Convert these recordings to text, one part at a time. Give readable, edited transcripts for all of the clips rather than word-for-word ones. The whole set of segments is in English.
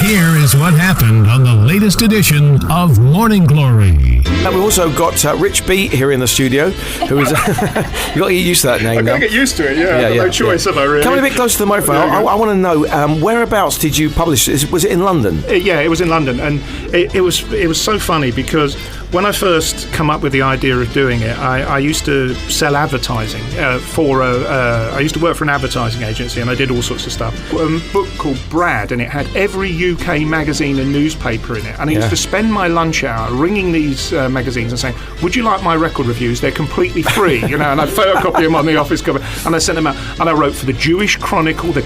Here is what happened on the latest edition of Morning Glory. And we've also got Rich B here in the studio, who is... You've got to get used to that name I've got now. to get used to it, yeah. No choice, have I, really? Come a bit closer to the microphone. I want to know, whereabouts did you publish this? Was it in London? Yeah, it was in London, and it was so funny because when I first come up with the idea of doing it, I used to sell advertising I used to work for an advertising agency, and I did all sorts of stuff. A book called Brad, and it had every UK magazine and newspaper in it, and I used to spend my lunch hour ringing these magazines and saying, would you like my record reviews? They're completely free, and I'd photocopy them on the office cover, and I sent them out, and I wrote for the Jewish Chronicle, the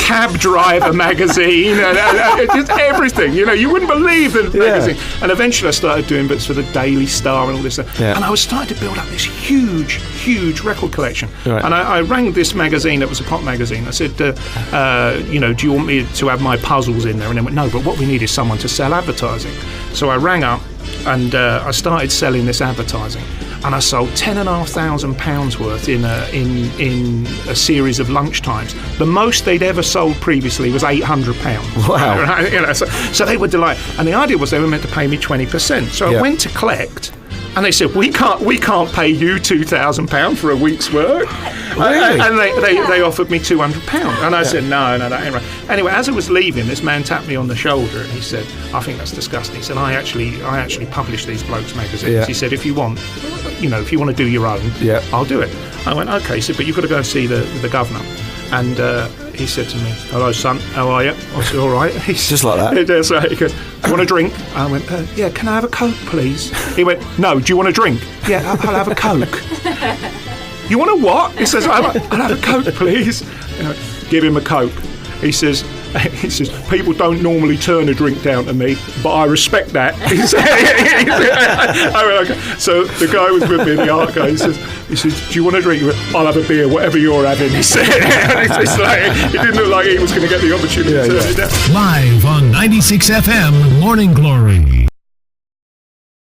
Cab Driver magazine, and just everything, you wouldn't believe the magazine. And eventually I started doing bits for the Daily Star and all this stuff, and I was starting to build up this huge record collection. Right. And I rang this magazine, it was a pop magazine. I said, do you want me to have my puzzles in there? And they went, no, but what we need is someone to sell advertising. So I rang up and I started selling this advertising, and I sold £10,500 worth in a series of lunchtimes. The most they'd ever sold previously was £800. Wow! So they were delighted, and the idea was they were meant to pay me 20%. So I went to collect. And they said, we can't pay you £2,000 for a week's work. Really? And they offered me £200. And I said, no, that ain't right. Anyway, as I was leaving, this man tapped me on the shoulder and he said, I think that's disgusting. He said, I actually publish these blokes magazines. Yeah. He said, if you want to do your own, I'll do it. I went, okay. He said, but you've got to go and see the governor. And he said to me, hello, son, how are you? I said, all right. He said, just like that? So he goes, you want a drink? I went, yeah, can I have a Coke, please? He went, no, do you want a drink? Yeah, I'll have a Coke. You want a what? He says, I'll have a Coke, please. Give him a Coke. He says, people don't normally turn a drink down to me, but I respect that. I went, okay. So the guy was with me, the art guy, he says, do you want a drink? He went, I'll have a beer, whatever you're having, he said. It didn't look like he was going to get the opportunity to turn it down. Live on 96 FM Morning Glory.